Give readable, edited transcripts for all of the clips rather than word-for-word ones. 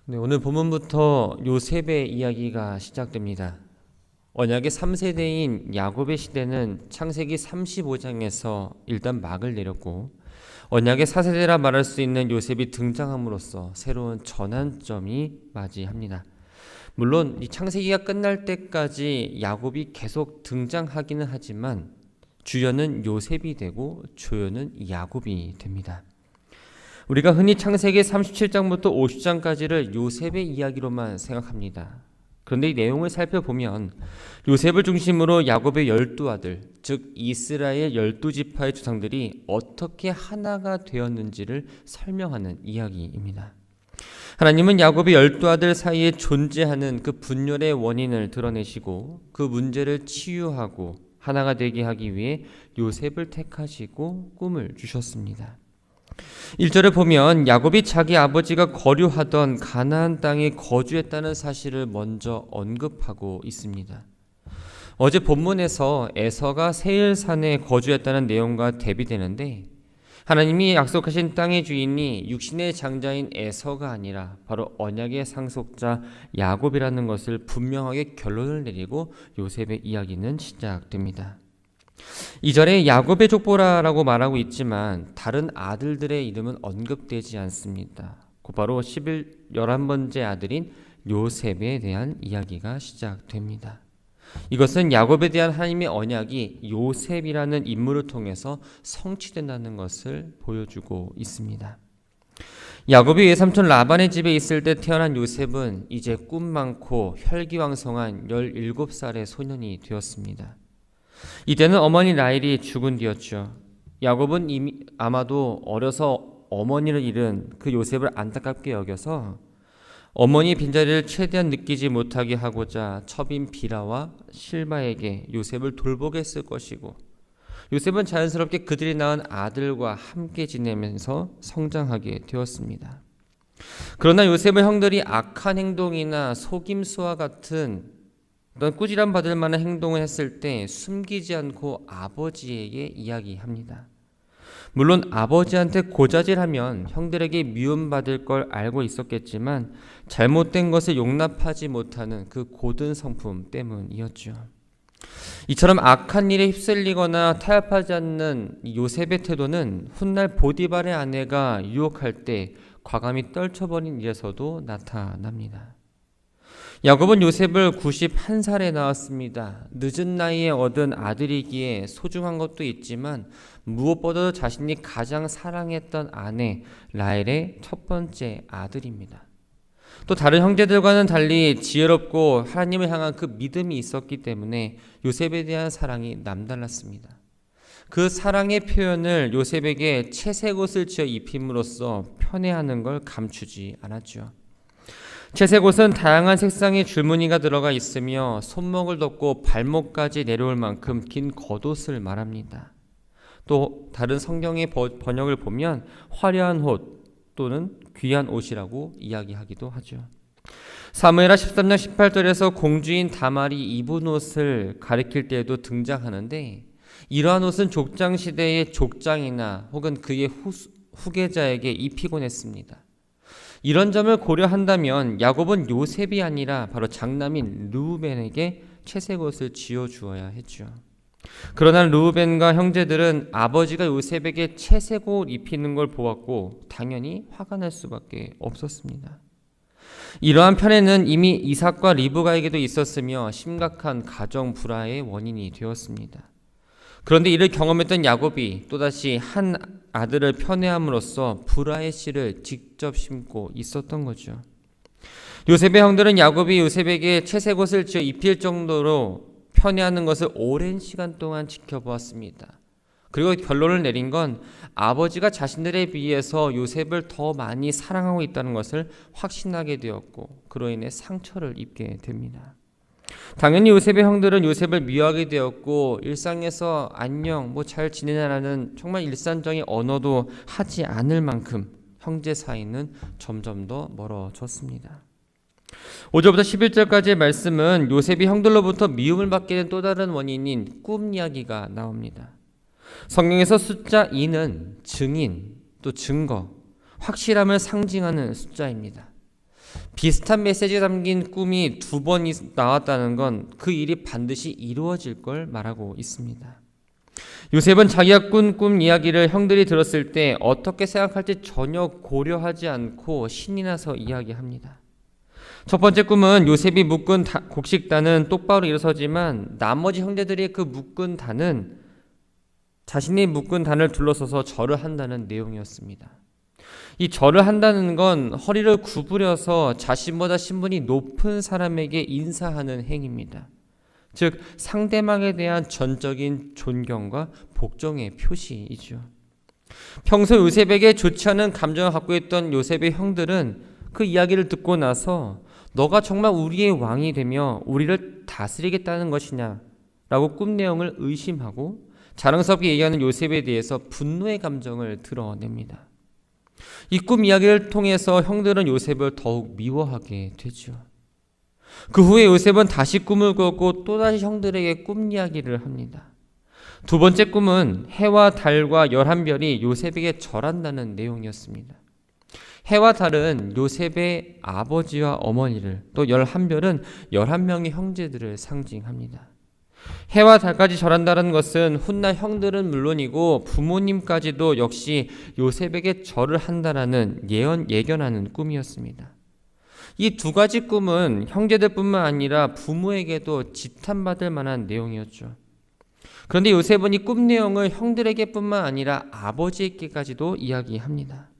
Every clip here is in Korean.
네, 오늘 본문부터 요셉의 이야기가 시작됩니다. 언약의 3세대인 야곱의 시대는 창세기 35장에서 일단 막을 내렸고, 언약의 4세대라 말할 수 있는 요셉이 등장함으로써 새로운 전환점이 맞이합니다. 물론 이 창세기가 끝날 때까지 야곱이 계속 등장하기는 하지만 주연은 요셉이 되고 조연은 야곱이 됩니다. 우리가 흔히 창세기 37장부터 50장까지를 요셉의 이야기로만 생각합니다. 그런데 이 내용을 살펴보면 요셉을 중심으로 야곱의 12아들, 즉 이스라엘 12지파의 조상들이 어떻게 하나가 되었는지를 설명하는 이야기입니다. 하나님은 야곱의 12아들 사이에 존재하는 그 분열의 원인을 드러내시고 그 문제를 치유하고 하나가 되게 하기 위해 요셉을 택하시고 꿈을 주셨습니다. 1절에 보면 야곱이 자기 아버지가 거류하던 가나안 땅에 거주했다는 사실을 먼저 언급하고 있습니다. 어제 본문에서 에서가 세일산에 거주했다는 내용과 대비되는데, 하나님이 약속하신 땅의 주인이 육신의 장자인 에서가 아니라 바로 언약의 상속자 야곱이라는 것을 분명하게 결론을 내리고 요셉의 이야기는 시작됩니다. 2절에 야곱의 족보라라고 말하고 있지만 다른 아들들의 이름은 언급되지 않습니다. 곧바로 11번째 아들인 요셉에 대한 이야기가 시작됩니다. 이것은 야곱에 대한 하나님의 언약이 요셉이라는 인물을 통해서 성취된다는 것을 보여주고 있습니다. 야곱이 외삼촌 라반의 집에 있을 때 태어난 요셉은 이제 꿈 많고 혈기왕성한 17살의 소년이 되었습니다. 이때는 어머니 라헬이 죽은 뒤였죠. 야곱은 이미 아마도 어려서 어머니를 잃은 그 요셉을 안타깝게 여겨서 어머니의 빈자리를 최대한 느끼지 못하게 하고자 첩인 비라와 실바에게 요셉을 돌보게 했을 것이고, 요셉은 자연스럽게 그들이 낳은 아들과 함께 지내면서 성장하게 되었습니다. 그러나 요셉의 형들이 악한 행동이나 속임수와 같은 어떤 꾸지람 받을 만한 행동을 했을 때 숨기지 않고 아버지에게 이야기합니다. 물론 아버지한테 고자질하면 형들에게 미움받을 걸 알고 있었겠지만 잘못된 것을 용납하지 못하는 그 고든 성품 때문이었죠. 이처럼 악한 일에 휩쓸리거나 타협하지 않는 요셉의 태도는 훗날 보디발의 아내가 유혹할 때 과감히 떨쳐버린 일에서도 나타납니다. 야곱은 요셉을 91살에 낳았습니다. 늦은 나이에 얻은 아들이기에 소중한 것도 있지만 무엇보다도 자신이 가장 사랑했던 아내 라헬의 첫 번째 아들입니다. 또 다른 형제들과는 달리 지혜롭고 하나님을 향한 그 믿음이 있었기 때문에 요셉에 대한 사랑이 남달랐습니다. 그 사랑의 표현을 요셉에게 채색 옷을 지어 입힘으로써 편애하는 걸 감추지 않았죠. 채색 옷은 다양한 색상의 줄무늬가 들어가 있으며 손목을 덮고 발목까지 내려올 만큼 긴 겉옷을 말합니다. 또 다른 성경의 번역을 보면 화려한 옷 또는 귀한 옷이라고 이야기하기도 하죠. 사무엘하 13장 18절에서 공주인 다말이 입은 옷을 가리킬 때에도 등장하는데, 이러한 옷은 족장 시대의 족장이나 혹은 그의 후계자에게 입히곤 했습니다. 이런 점을 고려한다면 야곱은 요셉이 아니라 바로 장남인 르우벤에게 채색 옷을 지어주어야 했죠. 그러나 르우벤과 형제들은 아버지가 요셉에게 채색 옷 입히는 걸 보았고 당연히 화가 날 수밖에 없었습니다. 이러한 편애는 이미 이삭과 리브가에게도 있었으며 심각한 가정 불화의 원인이 되었습니다. 그런데 이를 경험했던 야곱이 또다시 한 아들을 편애함으로써 불화의 씨를 직접 심고 있었던 거죠. 요셉의 형들은 야곱이 요셉에게 채색 옷을 지어 입힐 정도로 편애하는 것을 오랜 시간 동안 지켜보았습니다. 그리고 결론을 내린 건 아버지가 자신들에 비해서 요셉을 더 많이 사랑하고 있다는 것을 확신하게 되었고, 그로 인해 상처를 입게 됩니다. 당연히 요셉의 형들은 요셉을 미워하게 되었고, 일상에서 안녕 잘 지내냐라는 정말 일상적인 언어도 하지 않을 만큼 형제 사이는 점점 더 멀어졌습니다. 5절부터 11절까지의 말씀은 요셉이 형들로부터 미움을 받게 된 또 다른 원인인 꿈 이야기가 나옵니다. 성경에서 숫자 2는 증인, 또 증거, 확실함을 상징하는 숫자입니다. 비슷한 메시지가 담긴 꿈이 두 번 나왔다는 건 그 일이 반드시 이루어질 걸 말하고 있습니다. 요셉은 자기가 꾼 꿈 이야기를 형들이 들었을 때 어떻게 생각할지 전혀 고려하지 않고 신이 나서 이야기합니다. 첫 번째 꿈은 요셉이 묶은 곡식단은 똑바로 일어서지만 나머지 형제들이 그 묶은 단은 자신이 묶은 단을 둘러서서 절을 한다는 내용이었습니다. 이 절을 한다는 건 허리를 구부려서 자신보다 신분이 높은 사람에게 인사하는 행위입니다. 즉 상대방에 대한 전적인 존경과 복종의 표시이죠. 평소 요셉에게 좋지 않은 감정을 갖고 있던 요셉의 형들은 그 이야기를 듣고 나서 너가 정말 우리의 왕이 되며 우리를 다스리겠다는 것이냐 라고 꿈 내용을 의심하고 자랑스럽게 얘기하는 요셉에 대해서 분노의 감정을 드러냅니다. 이 꿈 이야기를 통해서 형들은 요셉을 더욱 미워하게 되죠. 그 후에 요셉은 다시 꿈을 꾸고 또다시 형들에게 꿈 이야기를 합니다. 두 번째 꿈은 해와 달과 11별이 요셉에게 절한다는 내용이었습니다. 해와 달은 요셉의 아버지와 어머니를, 또 11별은 11명의 형제들을 상징합니다. 해와 달까지 절한다는 것은 훗날 형들은 물론이고 부모님까지도 역시 요셉에게 절을 한다라는 예견하는 꿈이었습니다. 이 두 가지 꿈은 형제들뿐만 아니라 부모에게도 지탄받을 만한 내용이었죠. 그런데 요셉은 이 꿈 내용을 형들에게뿐만 아니라 아버지에게까지도 이야기합니다.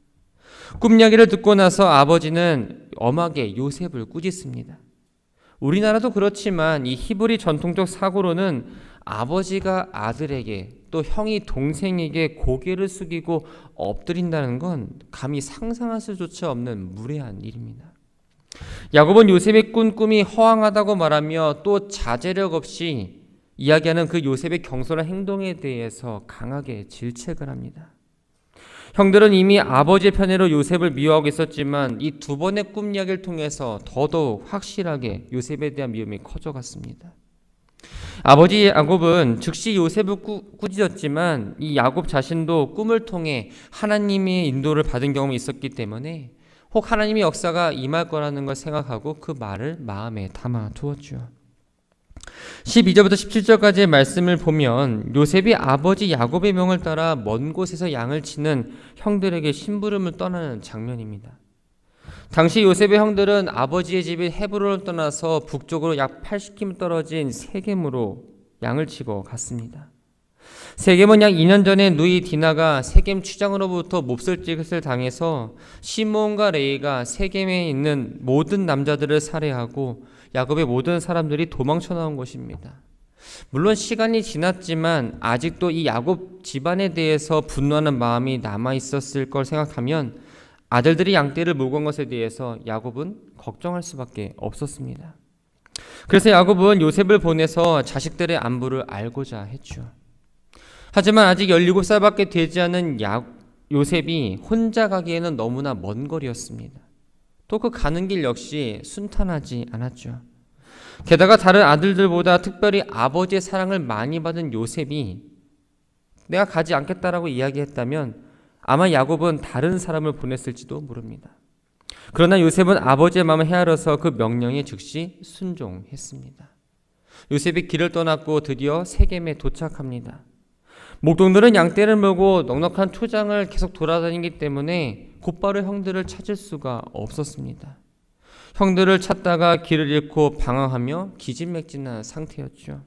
꿈 이야기를 듣고 나서 아버지는 엄하게 요셉을 꾸짖습니다. 우리나라도 그렇지만 이 히브리 전통적 사고로는 아버지가 아들에게 또 형이 동생에게 고개를 숙이고 엎드린다는 건 감히 상상할 수조차 없는 무례한 일입니다. 야곱은 요셉의 꾼 꿈이 허황하다고 말하며 또 자제력 없이 이야기하는 그 요셉의 경솔한 행동에 대해서 강하게 질책을 합니다. 형들은 이미 아버지의 편애로 요셉을 미워하고 있었지만 이 두 번의 꿈 이야기를 통해서 더더욱 확실하게 요셉에 대한 미움이 커져갔습니다. 아버지 야곱은 즉시 요셉을 꾸짖었지만 이 야곱 자신도 꿈을 통해 하나님의 인도를 받은 경험이 있었기 때문에 혹 하나님의 역사가 임할 거라는 걸 생각하고 그 말을 마음에 담아 두었죠. 12절부터 17절까지의 말씀을 보면 요셉이 아버지 야곱의 명을 따라 먼 곳에서 양을 치는 형들에게 심부름을 떠나는 장면입니다. 당시 요셉의 형들은 아버지의 집인 헤브론을 떠나서 북쪽으로 약 80km 떨어진 세겜으로 양을 치고 갔습니다. 세겜은 약 2년 전에 누이 디나가 세겜 추장으로부터 몹쓸짓을 당해서 시므온과 레이가 세겜에 있는 모든 남자들을 살해하고 야곱의 모든 사람들이 도망쳐 나온 것입니다. 물론 시간이 지났지만 아직도 이 야곱 집안에 대해서 분노하는 마음이 남아 있었을 걸 생각하면 아들들이 양떼를 몰고 온 것에 대해서 야곱은 걱정할 수밖에 없었습니다. 그래서 야곱은 요셉을 보내서 자식들의 안부를 알고자 했죠. 하지만 아직 17살밖에 되지 않은 요셉이 혼자 가기에는 너무나 먼 거리였습니다. 또 그 가는 길 역시 순탄하지 않았죠. 게다가 다른 아들들보다 특별히 아버지의 사랑을 많이 받은 요셉이 내가 가지 않겠다라고 이야기했다면 아마 야곱은 다른 사람을 보냈을지도 모릅니다. 그러나 요셉은 아버지의 마음을 헤아려서 그 명령에 즉시 순종했습니다. 요셉이 길을 떠났고 드디어 세겜에 도착합니다. 목동들은 양떼를 몰고 넉넉한 초장을 계속 돌아다니기 때문에 곧바로 형들을 찾을 수가 없었습니다. 형들을 찾다가 길을 잃고 방황하며 기진맥진한 상태였죠.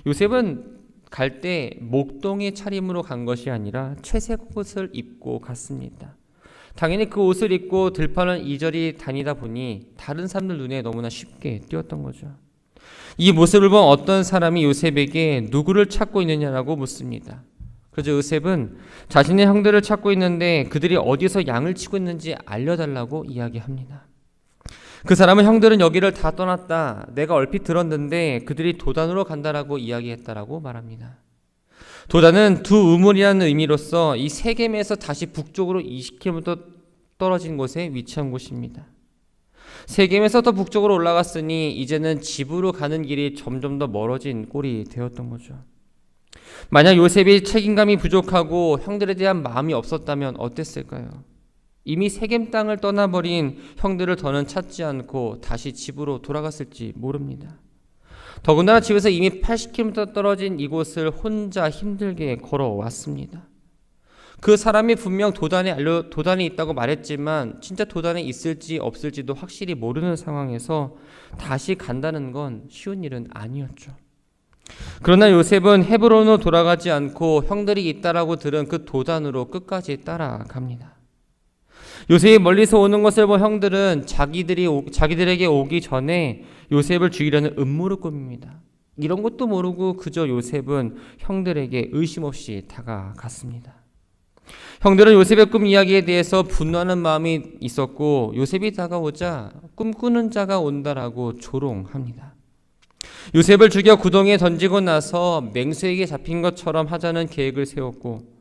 요셉은 갈 때 목동의 차림으로 간 것이 아니라 채색 옷을 입고 갔습니다. 당연히 그 옷을 입고 들판을 이저리 다니다 보니 다른 사람들 눈에 너무나 쉽게 띄었던 거죠. 이 모습을 본 어떤 사람이 요셉에게 누구를 찾고 있느냐라고 묻습니다. 그래서 요셉은 자신의 형들을 찾고 있는데 그들이 어디서 양을 치고 있는지 알려달라고 이야기합니다. 그 사람은 형들은 여기를 다 떠났다. 내가 얼핏 들었는데 그들이 도단으로 간다라고 이야기했다라고 말합니다. 도단은 두 우물이라는 의미로서 이 세겜에서 다시 북쪽으로 20km 떨어진 곳에 위치한 곳입니다. 세겜에서 더 북쪽으로 올라갔으니 이제는 집으로 가는 길이 점점 더 멀어진 꼴이 되었던 거죠. 만약 요셉이 책임감이 부족하고 형들에 대한 마음이 없었다면 어땠을까요? 이미 세겜 땅을 떠나버린 형들을 더는 찾지 않고 다시 집으로 돌아갔을지 모릅니다. 더군다나 집에서 이미 80km 떨어진 이곳을 혼자 힘들게 걸어왔습니다. 그 사람이 분명 도단에 있다고 말했지만 진짜 도단에 있을지 없을지도 확실히 모르는 상황에서 다시 간다는 건 쉬운 일은 아니었죠. 그러나 요셉은 헤브론으로 돌아가지 않고 형들이 있다라고 들은 그 도단으로 끝까지 따라갑니다. 요셉이 멀리서 오는 것을 본 형들은 자기들에게 오기 전에 요셉을 죽이려는 음모를 꾸밉니다. 이런 것도 모르고 그저 요셉은 형들에게 의심 없이 다가갔습니다. 형들은 요셉의 꿈 이야기에 대해서 분노하는 마음이 있었고 요셉이 다가오자 꿈꾸는 자가 온다라고 조롱합니다. 요셉을 죽여 구덩이에 던지고 나서 맹수에게 잡힌 것처럼 하자는 계획을 세웠고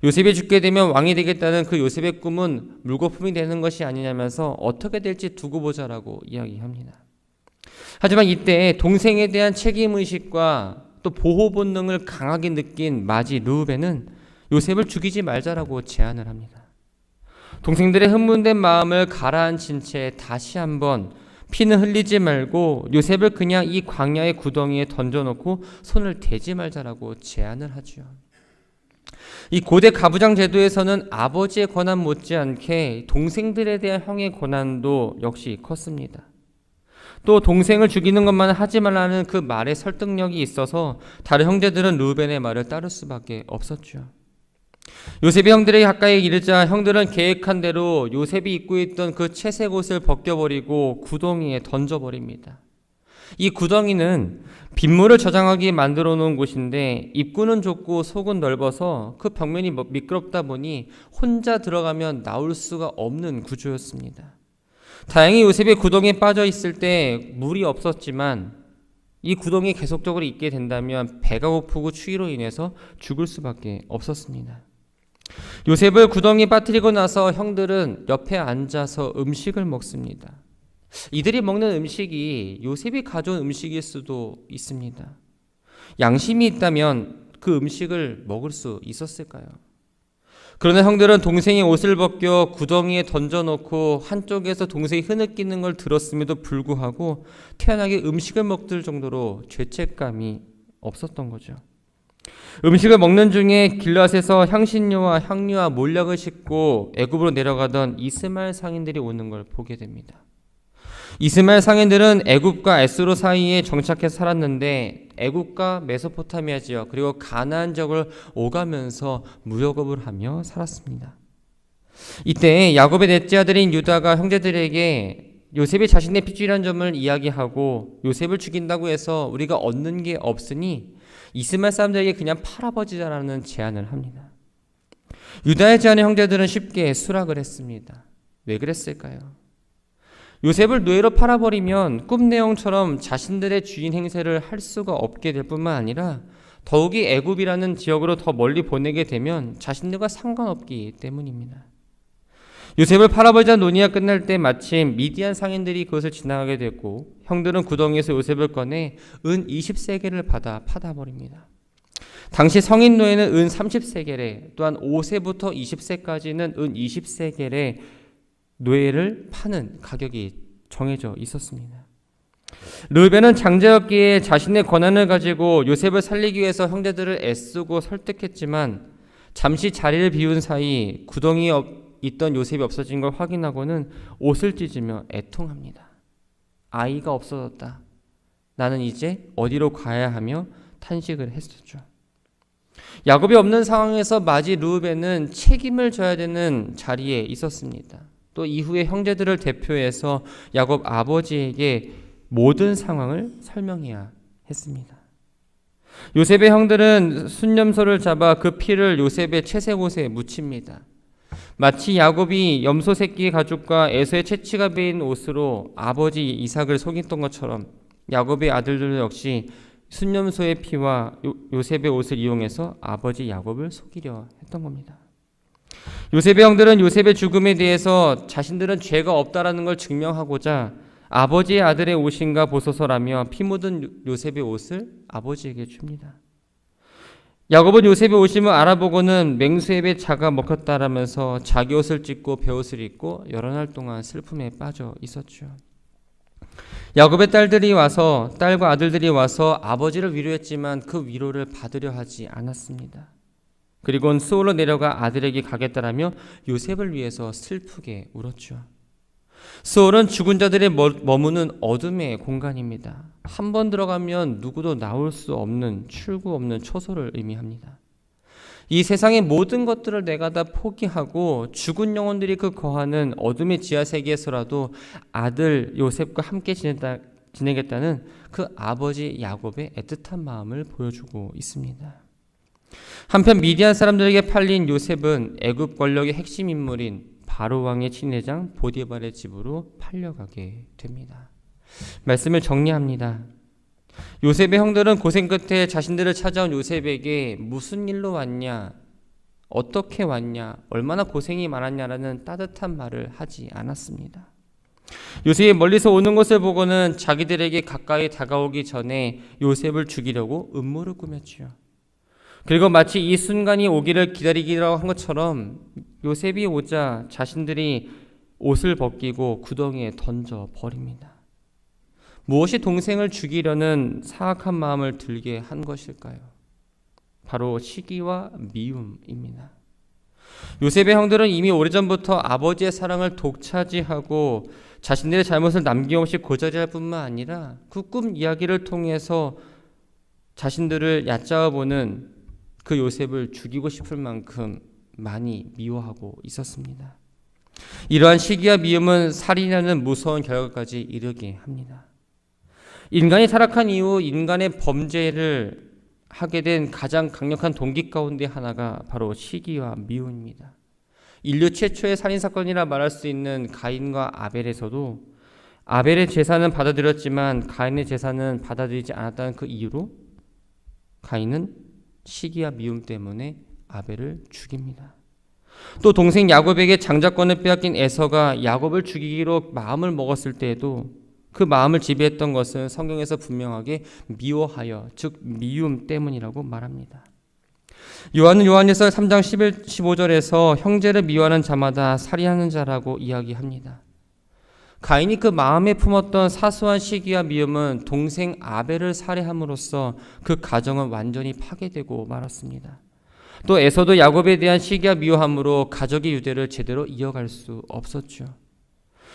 요셉이 죽게 되면 왕이 되겠다는 그 요셉의 꿈은 물거품이 되는 것이 아니냐면서 어떻게 될지 두고 보자라고 이야기합니다. 하지만 이때 동생에 대한 책임의식과 또 보호 본능을 강하게 느낀 맏이 르우벤은 요셉을 죽이지 말자라고 제안을 합니다. 동생들의 흥분된 마음을 가라앉힌 채 다시 한번 피는 흘리지 말고 요셉을 그냥 이 광야의 구덩이에 던져놓고 손을 대지 말자라고 제안을 하죠. 이 고대 가부장 제도에서는 아버지의 권한 못지않게 동생들에 대한 형의 권한도 역시 컸습니다. 또 동생을 죽이는 것만 하지 말라는 그 말의 설득력이 있어서 다른 형제들은 르우벤의 말을 따를 수밖에 없었죠. 요셉이 형들에게 가까이 이르자 형들은 계획한 대로 요셉이 입고 있던 그 채색 옷을 벗겨버리고 구덩이에 던져버립니다. 이 구덩이는 빗물을 저장하기 만들어 놓은 곳인데 입구는 좁고 속은 넓어서 그 벽면이 미끄럽다 보니 혼자 들어가면 나올 수가 없는 구조였습니다. 다행히 요셉이 구덩이에 빠져 있을 때 물이 없었지만 이 구덩이에 계속적으로 있게 된다면 배가 고프고 추위로 인해서 죽을 수밖에 없었습니다. 요셉을 구덩이에 빠뜨리고 나서 형들은 옆에 앉아서 음식을 먹습니다. 이들이 먹는 음식이 요셉이 가져온 음식일 수도 있습니다. 양심이 있다면 그 음식을 먹을 수 있었을까요? 그러나 형들은 동생의 옷을 벗겨 구덩이에 던져놓고 한쪽에서 동생이 흐느끼는 걸 들었음에도 불구하고 태연하게 음식을 먹을 정도로 죄책감이 없었던 거죠. 음식을 먹는 중에 길앗에서 향신료와 향유와 몰약을 싣고 애굽으로 내려가던 이스마엘 상인들이 오는 걸 보게 됩니다. 이스마엘 상인들은 애굽과 에스로 사이에 정착해 살았는데 애굽과 메소포타미아 지역 그리고 가나안 지역을 오가면서 무역업을 하며 살았습니다. 이때 야곱의 넷째 아들인 유다가 형제들에게 요셉이 자신의 핏줄이라는 점을 이야기하고 요셉을 죽인다고 해서 우리가 얻는 게 없으니 이스마엘 사람들에게 그냥 팔아버리자라는 제안을 합니다. 유다의 제안에 형제들은 쉽게 수락을 했습니다. 왜 그랬을까요? 요셉을 노예로 팔아버리면 꿈 내용처럼 자신들의 주인 행세를 할 수가 없게 될 뿐만 아니라 더욱이 애굽이라는 지역으로 더 멀리 보내게 되면 자신들과 상관없기 때문입니다. 요셉을 팔아버리자 논의가 끝날 때 마침 미디안 상인들이 그것을 지나가게 됐고 형들은 구덩이에서 요셉을 꺼내 은 20세겔을 받아 팔아버립니다. 당시 성인 노예는 은 30세겔에 또한 5세부터 20세까지는 은 20세겔에 노예를 파는 가격이 정해져 있었습니다. 르우벤은 장자였기에 자신의 권한을 가지고 요셉을 살리기 위해서 형제들을 애쓰고 설득했지만 잠시 자리를 비운 사이 구덩이에 있던 요셉이 없어진 걸 확인하고는 옷을 찢으며 애통합니다. 아이가 없어졌다. 나는 이제 어디로 가야 하며 탄식을 했었죠. 야곱이 없는 상황에서 맏이 르우벤은 책임을 져야 되는 자리에 있었습니다. 또 이후에 형제들을 대표해서 야곱 아버지에게 모든 상황을 설명해야 했습니다. 요셉의 형들은 순념소를 잡아 그 피를 요셉의 채색 옷에 묻힙니다. 마치 야곱이 염소 새끼 가죽과 에서의 채취가 베인 옷으로 아버지 이삭을 속였던 것처럼 야곱의 아들들 역시 순념소의 피와 요셉의 옷을 이용해서 아버지 야곱을 속이려 했던 겁니다. 요셉의 형들은 요셉의 죽음에 대해서 자신들은 죄가 없다라는 걸 증명하고자 아버지의 아들의 옷인가 보소서라며 피 묻은 요셉의 옷을 아버지에게 줍니다. 야곱은 요셉의 오심을 알아보고는 맹수의 자가 먹혔다라면서 자기 옷을 찢고 베옷을 입고 여러 날 동안 슬픔에 빠져 있었죠. 야곱의 딸과 아들들이 와서 아버지를 위로했지만 그 위로를 받으려 하지 않았습니다. 그리고는 수월로 내려가 아들에게 가겠다라며 요셉을 위해서 슬프게 울었죠. 수월은 죽은 자들이 머무는 어둠의 공간입니다. 한 번 들어가면 누구도 나올 수 없는 출구 없는 초소를 의미합니다. 이 세상의 모든 것들을 내가 다 포기하고 죽은 영혼들이 그 거하는 어둠의 지하 세계에서라도 아들 요셉과 함께 지내겠다는 그 아버지 야곱의 애틋한 마음을 보여주고 있습니다. 한편 미디안 사람들에게 팔린 요셉은 애굽 권력의 핵심 인물인 바로 왕의 친례장 보디발의 집으로 팔려가게 됩니다. 말씀을 정리합니다. 요셉의 형들은 고생 끝에 자신들을 찾아온 요셉에게 무슨 일로 왔냐, 어떻게 왔냐, 얼마나 고생이 많았냐라는 따뜻한 말을 하지 않았습니다. 요셉이 멀리서 오는 것을 보고는 자기들에게 가까이 다가오기 전에 요셉을 죽이려고 음모를 꾸몄지요. 그리고 마치 이 순간이 오기를 기다리기로 한 것처럼 요셉이 오자 자신들이 옷을 벗기고 구덩이에 던져 버립니다. 무엇이 동생을 죽이려는 사악한 마음을 들게 한 것일까요? 바로 시기와 미움입니다. 요셉의 형들은 이미 오래전부터 아버지의 사랑을 독차지하고 자신들의 잘못을 남김없이 고자질할 뿐만 아니라 그 꿈 이야기를 통해서 자신들을 얕잡아보는 그 요셉을 죽이고 싶을 만큼 많이 미워하고 있었습니다. 이러한 시기와 미움은 살인이라는 무서운 결과까지 이르게 합니다. 인간이 타락한 이후 인간의 범죄를 하게 된 가장 강력한 동기 가운데 하나가 바로 시기와 미움입니다. 인류 최초의 살인사건이라 말할 수 있는 가인과 아벨에서도 아벨의 제사는 받아들였지만 가인의 제사는 받아들이지 않았다는 그 이유로 가인은 시기와 미움 때문에 아벨을 죽입니다. 또 동생 야곱에게 장자권을 빼앗긴 에서가 야곱을 죽이기로 마음을 먹었을 때에도 그 마음을 지배했던 것은 성경에서 분명하게 미워하여, 즉 미움 때문이라고 말합니다. 요한은 요한일서 3장 15절에서 형제를 미워하는 자마다 살인하는 자라고 이야기합니다. 가인이 그 마음에 품었던 사소한 시기와 미움은 동생 아벨을 살해함으로써 그 가정은 완전히 파괴되고 말았습니다. 또 에서도 야곱에 대한 시기와 미워함으로 가족의 유대를 제대로 이어갈 수 없었죠.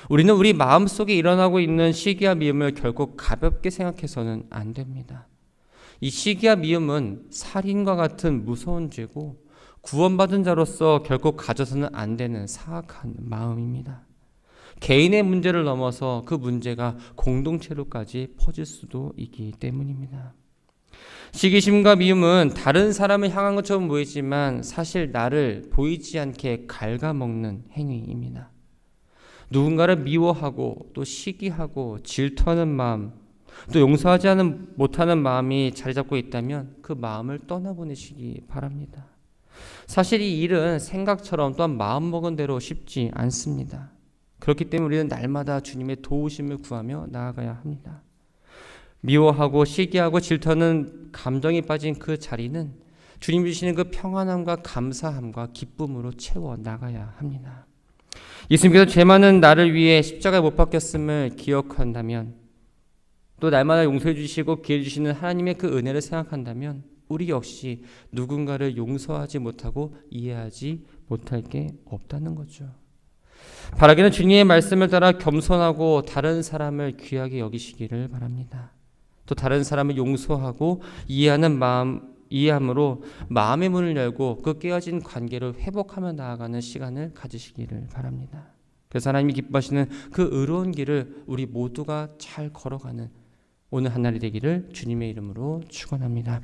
우리는 우리 마음속에 일어나고 있는 시기와 미움을 결코 가볍게 생각해서는 안 됩니다. 이 시기와 미움은 살인과 같은 무서운 죄고 구원받은 자로서 결코 가져서는 안 되는 사악한 마음입니다. 개인의 문제를 넘어서 그 문제가 공동체로까지 퍼질 수도 있기 때문입니다. 시기심과 미움은 다른 사람을 향한 것처럼 보이지만 사실 나를 보이지 않게 갉아먹는 행위입니다. 누군가를 미워하고 또 시기하고 질투하는 마음, 또 용서하지 못하는 마음이 자리 잡고 있다면 그 마음을 떠나보내시기 바랍니다. 사실 이 일은 생각처럼 또한 마음먹은 대로 쉽지 않습니다. 그렇기 때문에 우리는 날마다 주님의 도우심을 구하며 나아가야 합니다. 미워하고 시기하고 질투하는 감정이 빠진 그 자리는 주님 주시는 그 평안함과 감사함과 기쁨으로 채워 나가야 합니다. 예수님께서 죄 많은 나를 위해 십자가에 못 박혔음을 기억한다면, 또 날마다 용서해 주시고 기회 주시는 하나님의 그 은혜를 생각한다면 우리 역시 누군가를 용서하지 못하고 이해하지 못할 게 없다는 거죠. 바라기는 주님의 말씀을 따라 겸손하고 다른 사람을 귀하게 여기시기를 바랍니다. 또 다른 사람을 용서하고 이해함으로 마음의 문을 열고 그 깨어진 관계를 회복하며 나아가는 시간을 가지시기를 바랍니다. 그래서 하나님이 기뻐하시는 그 의로운 길을 우리 모두가 잘 걸어가는 오늘 한 날이 되기를 주님의 이름으로 축원합니다.